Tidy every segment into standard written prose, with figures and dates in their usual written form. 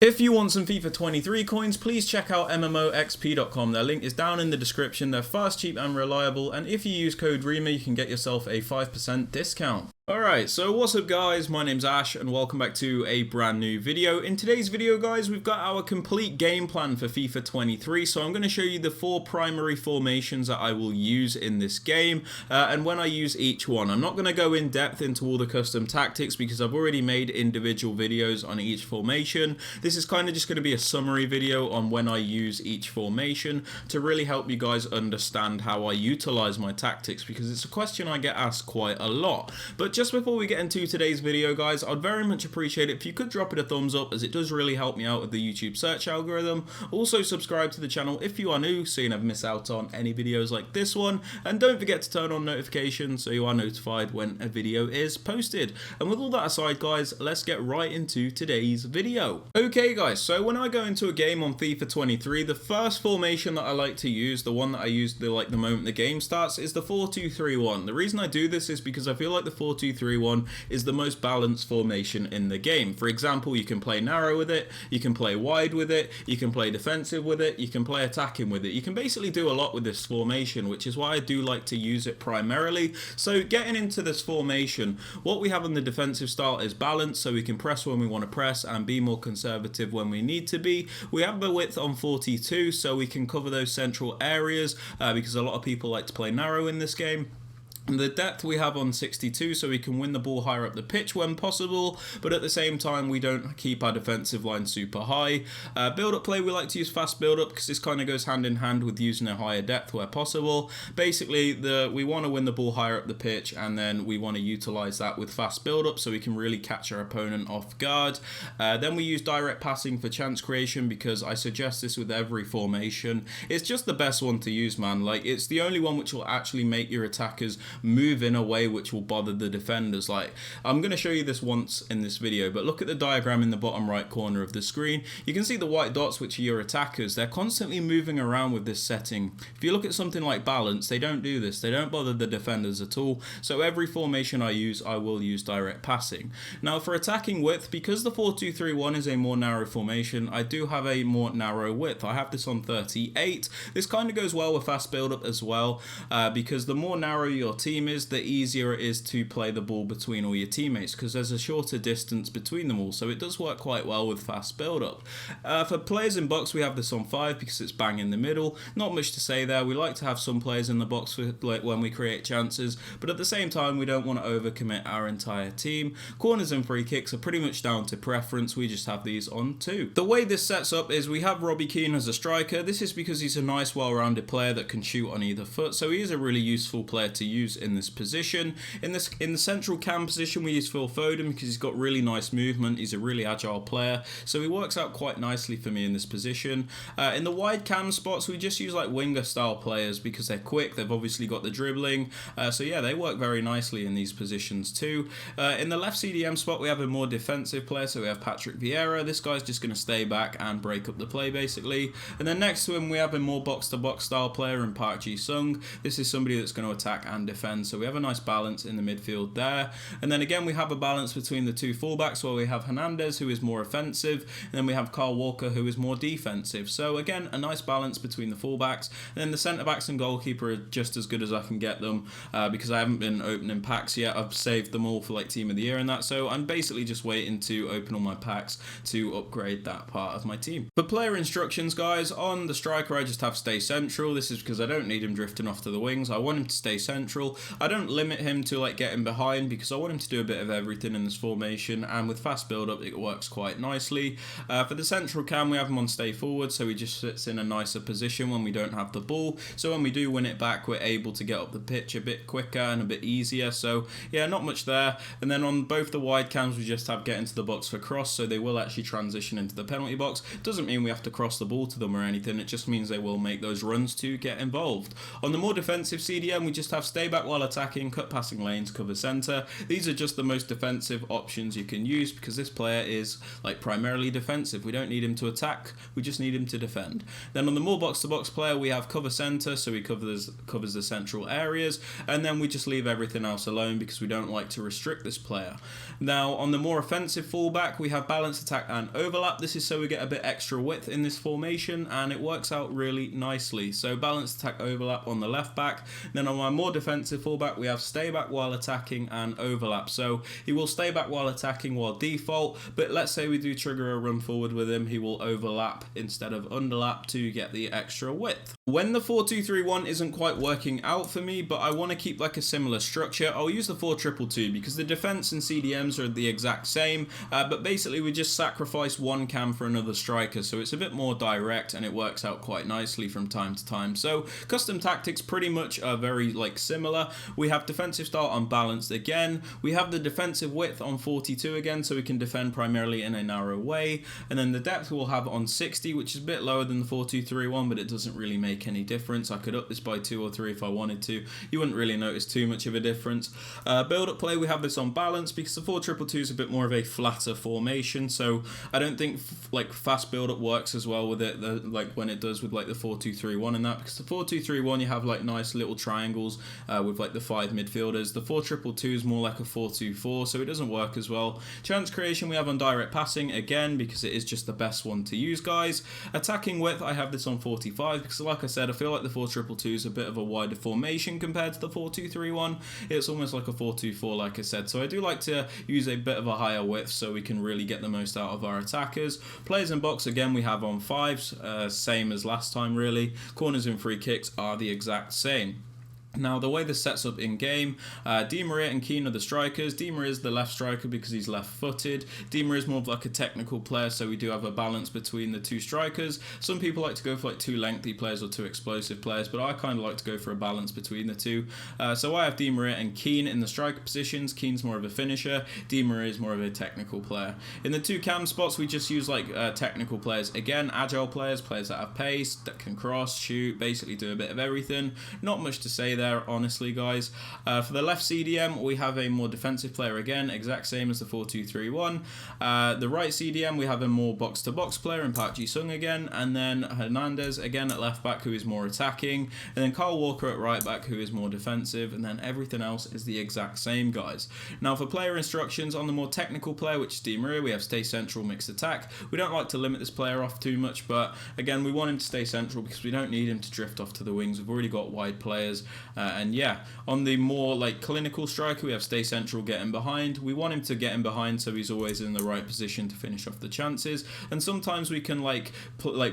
If you want some FIFA 23 coins, please check out MMOXP.com. Their link is down in the description. They're fast, cheap and reliable, and if you use code Rema, you can get yourself a 5% discount. Alright, so what's up guys, my name's Ash and welcome back to a brand new video. In today's video guys, we've got our complete game plan for FIFA 23, so I'm going to show you the 4 primary formations that I will use in this game, and when I use each one. I'm not going to go in depth into all the custom tactics because I've already made individual videos on each formation. This is kind of just going to be a summary video on when I use each formation to really help you guys understand how I utilize my tactics, because it's a question I get asked quite a lot. But just before we get into today's video guys, I'd very much appreciate it if you could drop it a thumbs up, as it does really help me out with the YouTube search algorithm. Also subscribe to the channel if you are new so you never miss out on any videos like this one, and don't forget to turn on notifications so you are notified when a video is posted. And with all that aside guys, let's get right into today's video. Okay guys, so when I go into a game on FIFA 23, the first formation that I like to use, the one that I use the moment the game starts, is the 4-2-3-1. The reason I do this is because I feel like the 4-2-3-1 is the most balanced formation in the game. For example, you can play narrow with it, you can play wide with it, you can play defensive with it, you can play attacking with it. You can basically do a lot with this formation, which is why I do like to use it primarily. So getting into this formation, what we have on the defensive style is balance, so we can press when we want to press and be more conservative when we need to be. We have the width on 42, so we can cover those central areas because a lot of people like to play narrow in this game. And the depth we have on 62, so we can win the ball higher up the pitch when possible, but at the same time we don't keep our defensive line super high. Build-up play, we like to use fast build-up because this kind of goes hand in hand with using a higher depth where possible. Basically, we want to win the ball higher up the pitch, and then we want to utilize that with fast build-up so we can really catch our opponent off guard. Then we use direct passing for chance creation, because I suggest this with every formation. It's just the best one to use, man. Like, it's the only one which will actually make your attackers move in a way which will bother the defenders. Like, I'm going to show you this once in this video, but look at the diagram in the bottom right corner of the screen. You can see the white dots, which are your attackers. They're constantly moving around with this setting. If you look at something like balance, they don't do this. They don't bother the defenders at all. So every formation I use, I will use direct passing. Now for attacking width, because the 4-2-3-1 is a more narrow formation, I do have a more narrow width. I have this on 38. This kind of goes well with fast build-up as well, because the more narrow your team is, the easier it is to play the ball between all your teammates, because there's a shorter distance between them all, so it does work quite well with fast build-up. For players in box, we have this on 5 because it's bang in the middle. Not much to say there. We like to have some players in the box for, like, when we create chances, but at the same time we don't want to overcommit our entire team. Corners and free kicks are pretty much down to preference. We just have these on 2. The way this sets up is we have Robbie Keane as a striker. This is because he's a nice well-rounded player that can shoot on either foot, so he is a really useful player to use in this position. In the central cam position, we use Phil Foden because he's got really nice movement. He's a really agile player, so he works out quite nicely for me in this position. In the wide cam spots, we just use like winger style players because they're quick. They've obviously got the dribbling, so yeah, they work very nicely in these positions too. In the left CDM spot, we have a more defensive player, so we have Patrick Vieira. This guy's just going to stay back and break up the play basically. And then next to him, we have a more box-to-box style player in Park Ji-sung. This is somebody that's going to attack and defend, so we have a nice balance in the midfield there. And then again, we have a balance between the 2 fullbacks, where we have Hernandez, who is more offensive, and then we have Carl Walker, who is more defensive. So again, a nice balance between the fullbacks. And then the centre-backs and goalkeeper are just as good as I can get them, because I haven't been opening packs yet. I've saved them all for like Team of the Year and that, so I'm basically just waiting to open all my packs to upgrade that part of my team. For player instructions guys, on the striker I just have stay central. This is because I don't need him drifting off to the wings. I want him to stay central. I don't limit him to like getting behind because I want him to do a bit of everything in this formation, and with fast build up it works quite nicely. For the central cam, we have him on stay forward, so he just sits in a nicer position when we don't have the ball, so when we do win it back we're able to get up the pitch a bit quicker and a bit easier. So yeah, not much there. And then on both the wide cams we just have get into the box for cross, so they will actually transition into the penalty box. Doesn't mean we have to cross the ball to them or anything, it just means they will make those runs to get involved. On the more defensive CDM, we just have stay back back while attacking, cut passing lanes, cover center. These are just the most defensive options you can use because this player is like primarily defensive. We don't need him to attack, we just need him to defend. Then on the more box-to-box player, we have cover center, so he covers the central areas, and then we just leave everything else alone because we don't like to restrict this player. Now on the more offensive fullback, we have balance, attack, and overlap. This is so we get a bit extra width in this formation, and it works out really nicely. So balance, attack, overlap on the left back. Then on my more defensive fullback, we have stay back while attacking and overlap. So he will stay back while attacking while default, but let's say we do trigger a run forward with him, he will overlap instead of underlap to get the extra width. When the 4-2-3-1 isn't quite working out for me, but I want to keep like a similar structure, I'll use the 4-2-2 because the defense and CDMs are the exact same, but basically we just sacrifice one cam for another striker, so it's a bit more direct and it works out quite nicely from time to time. So custom tactics pretty much are very like similar. We have defensive style unbalanced again, we have the defensive width on 42 again, so we can defend primarily in a narrow way, and then the depth we'll have on 60, which is a bit lower than the 4-2-3-1, but it doesn't really make any difference. I could up this by 2 or 3 if I wanted to. You wouldn't really notice too much of a difference. Build up play, we have this on balance because the 4-2-2 is a bit more of a flatter formation, so I don't think like fast build up works as well with it like when it does with like the 4-2-3-1 and that, because the 4-2-3-1 you have like nice little triangles with like the 5 midfielders. The 4-2-2 is more like a 4-2-4, so it doesn't work as well. Chance creation we have on direct passing again because it is just the best one to use, guys. Attacking width, I have this on 45 because like I said, I feel like the 4-2-2 is a bit of a wider formation compared to the 4-2-3-1. It's almost like a 4-2-4 like I said, so I do like to use a bit of a higher width so we can really get the most out of our attackers. Players in box again we have on 5s, same as last time really. Corners and free kicks are the exact same. Now, the way this sets up in game, Di Maria and Keane are the strikers. Di Maria is the left striker because he's left-footed. Di Maria is more of like a technical player, so we do have a balance between the two strikers. Some people like to go for like 2 lengthy players or 2 explosive players, but I kind of like to go for a balance between the two. So I have Di Maria and Keane in the striker positions. Keane's more of a finisher. Di Maria is more of a technical player. In the 2 cam spots, we just use like technical players. Again, agile players, players that have pace, that can cross, shoot, basically do a bit of everything. Not much to say there, honestly, guys. For the left CDM, we have a more defensive player again, exact same as the 4-2-3-1. The right CDM, we have a more box-to-box player in Park Ji-sung again, and then Hernandez again at left back, who is more attacking, and then Kyle Walker at right back, who is more defensive, and then everything else is the exact same, guys. Now, for player instructions, on the more technical player, which is Di Maria, we have stay central, mixed attack. We don't like to limit this player off too much, but again, we want him to stay central because we don't need him to drift off to the wings. We've already got wide players, and yeah, on the more like clinical striker, we have stay central, get him behind. We want him to get him behind so he's always in the right position to finish off the chances. And sometimes we can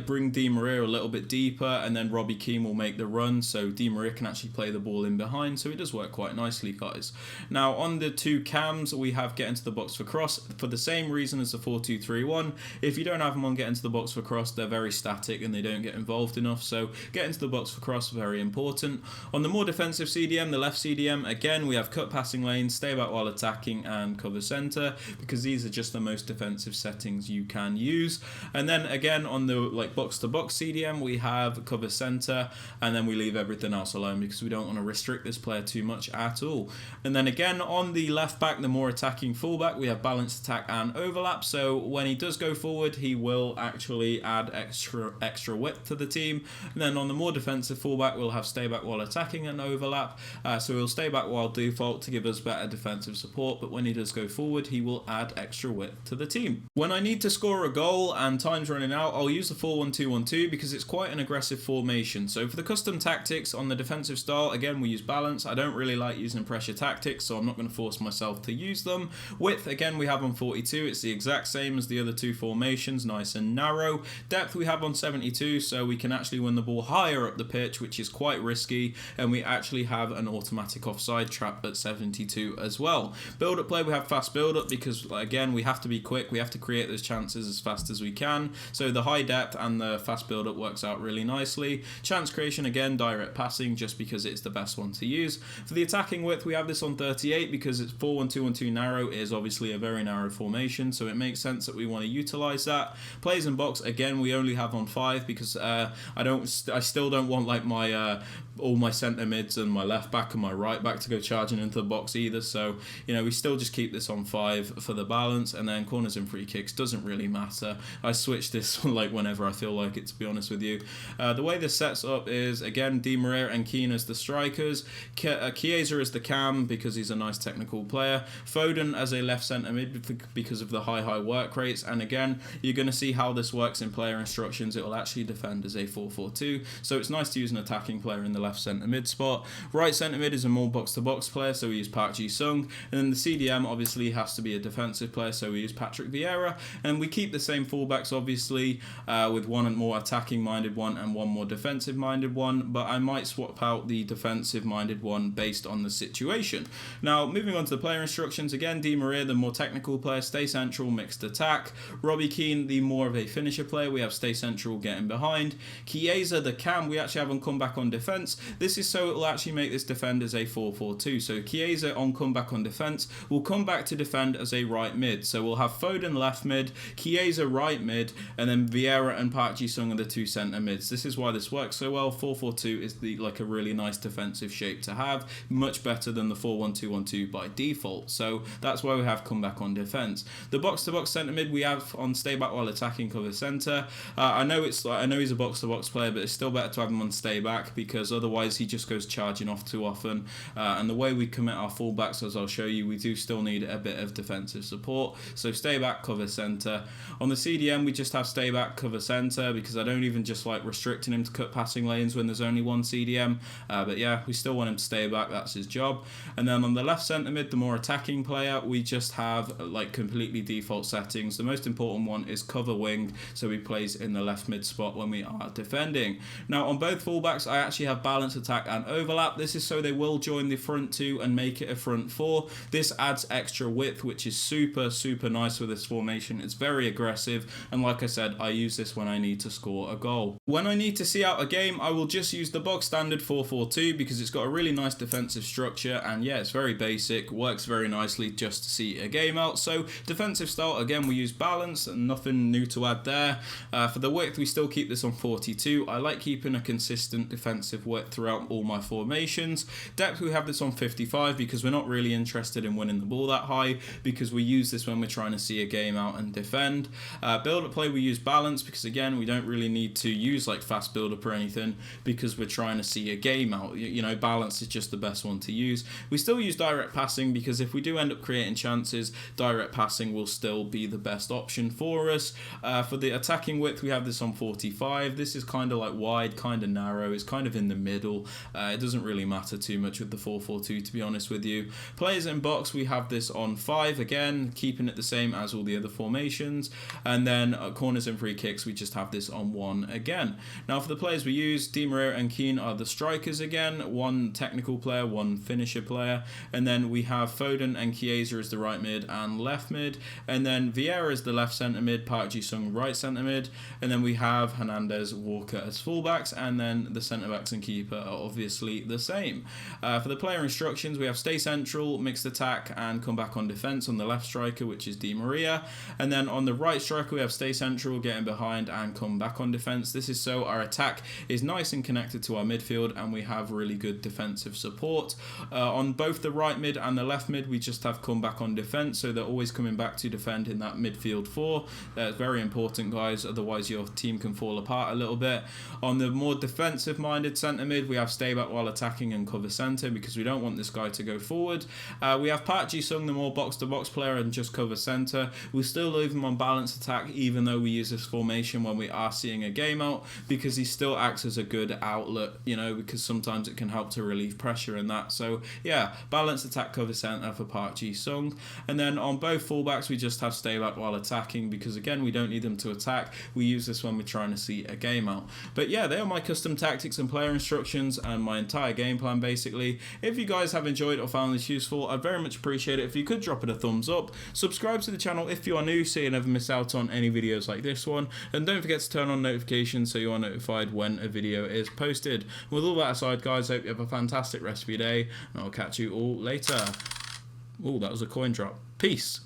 bring Di Maria a little bit deeper, and then Robbie Keane will make the run, so Di Maria can actually play the ball in behind. So it does work quite nicely, guys. Now on the 2 cams, we have get into the box for cross for the same reason as the 4-2-3-1. If you don't have them on get into the box for cross, they're very static and they don't get involved enough. So get into the box for cross, very important. On the more defensive CDM, the left CDM, again, we have cut passing lanes, stay back while attacking, and cover center, because these are just the most defensive settings you can use. And then again, on the box-to-box CDM, we have cover center, and then we leave everything else alone because we don't want to restrict this player too much at all. And then again, on the left back, the more attacking fullback, we have balanced attack and overlap. So when he does go forward, he will actually add extra width to the team. And then on the more defensive fullback, we'll have stay back while attacking and overlap. So he'll stay back while default to give us better defensive support, but when he does go forward, he will add extra width to the team. When I need to score a goal and time's running out, I'll use the 4-1-2-1-2 because it's quite an aggressive formation. So for the custom tactics on the defensive style, again, we use balance. I don't really like using pressure tactics, so I'm not going to force myself to use them. Width, again, we have on 42. It's the exact same as the other 2 formations, nice and narrow. Depth we have on 72, so we can actually win the ball higher up the pitch, which is quite risky, and we actually have an automatic offside trap at 72 as well. Build up play, we have fast build up because again, we have to be quick, we have to create those chances as fast as we can, so the high depth and the fast build up works out really nicely. Chance creation, again, direct passing just because it's the best one to use. For the attacking width, we have this on 38 because it's 4-1-2-1-2 narrow is obviously a very narrow formation, so it makes sense that we want to utilize that. Plays in box, again, we only have on 5 because I still don't want like my all my centre mids and my left back and my right back to go charging into the box either. So, you know, we still just keep this on 5 for the balance, and then corners and free kicks doesn't really matter. I switch this like whenever I feel like it, to be honest with you. The way this sets up is, again, Di Maria and Keane as the strikers, Chiesa as the cam because he's a nice technical player, Foden as a left centre mid because of the high work rates, and again, you're going to see how this works in player instructions. It will actually defend as a 4-4-2, so it's nice to use an attacking player in the left centre mid spot. Right centre mid is a more box-to-box player, so we use Park Ji-sung, and then the CDM obviously has to be a defensive player, so we use Patrick Vieira, and we keep the same fullbacks obviously, with one more attacking minded one and one more defensive minded one, but I might swap out the defensive minded one based on the situation. Now, moving on to the player instructions, again, Di Maria, the more technical player, stay central, mixed attack. Robbie Keane, the more of a finisher player, we have stay central, getting behind. Chiesa, the cam, we actually have on comeback on defence. This is so it will actually make this defend as a 4-4-2. So Chiesa on comeback on defence will come back to defend as a right mid. So we'll have Foden left mid, Chiesa right mid, and then Vieira and Park Ji-sung are the two centre mids. This is why this works so well. 4-4-2 is a really nice defensive shape to have, much better than the 4-1-2-1-2 by default. So that's why we have comeback on defence. The box-to-box centre mid we have on stay back while attacking, cover centre. I know he's a box-to-box player, but it's still better to have him on stay back because otherwise he just goes charging off too often. And the way we commit our fullbacks, as I'll show you, we do still need a bit of defensive support. So stay back, cover centre. On the CDM, we just have stay back, cover centre because I don't even just like restricting him to cut passing lanes when there's only one CDM. But yeah, we still want him to stay back. That's his job. And then on the left centre mid, the more attacking player, we just have like completely default settings. The most important one is cover wing, so he plays in the left mid spot when we are defending. Now on both fullbacks, I actually have balance, attack and overlap. This is so they will join the front two and make it a front four. This adds extra width, which is super nice with this formation. It's very aggressive, and like I said, I use this when I need to score a goal. When I need to see out a game, I will just use the bog standard 4-4-2 because it's got a really nice defensive structure, and yeah, it's very basic, works very nicely just to see a game out. So defensive style, again, we use balance, and nothing new to add there. For the width, we still keep this on 42. I like keeping a consistent defensive width throughout all my formations. Depth, we have this on 55 because we're not really interested in winning the ball that high, because we use this when we're trying to see a game out and defend. Build-up play, we use balance because again, we don't really need to use like fast build-up or anything because we're trying to see a game out. You know, balance is just the best one to use. We still use direct passing because if we do end up creating chances, direct passing will still be the best option for us. For the attacking width, we have this on 45. This is kind of like wide, kind of narrow. It's kind of in the middle. It doesn't really matter too much with the 4-4-2, to be honest with you. Players in box, we have this on 5 again, keeping it the same as all the other formations. And then corners and free kicks, we just have this on 1 again. Now for the players we use, Di Maria and Keane are the strikers again, one technical player, one finisher player, and then we have Foden and Chiesa as the right mid and left mid, and then Vieira is the left centre mid, Park Ji-sung right centre mid, and then we have Hernandez, Walker as fullbacks, and then the centre backs and keeper are obviously the same. For the player instructions, we have stay central, mixed attack, and come back on defence on the left striker, which is Di Maria, and then on the right striker we have stay central, getting behind, and come back on defence. This is so our attack is nice and connected to our midfield, and we have really good defensive support. On both the right mid and the left mid, we just have come back on defence, so they're always coming back to defend in that midfield 4. That's very important, guys, otherwise your team can fall apart a little bit. On the more defensive minded centre mid, we have stay back while attacking and cover centre because we don't want this guy to go forward. We have Park Ji-sung, the more box to box player, and just cover centre. We still leave him on balance attack even though we use this formation when we are seeing a game out, because he still acts as a good outlet, you know, because sometimes it can help to relieve pressure in that. So yeah, balance attack, cover centre for Park Ji-sung. And then on both fullbacks, we just have stay back while attacking because again, we don't need them to attack. We use this when we're trying to see a game out. But yeah, they are my custom tactics and player instructions and my entire game plan basically. If you guys have enjoyed or found this useful, I'd very much appreciate it if you could drop it a thumbs up. Subscribe to the channel if you are new so you never miss out on any videos like this one, and don't forget to turn on notifications so you are notified when a video is posted. With all that aside, guys, I hope you have a fantastic rest of your day, and I'll catch you all later. Oh, that was a coin drop. Peace.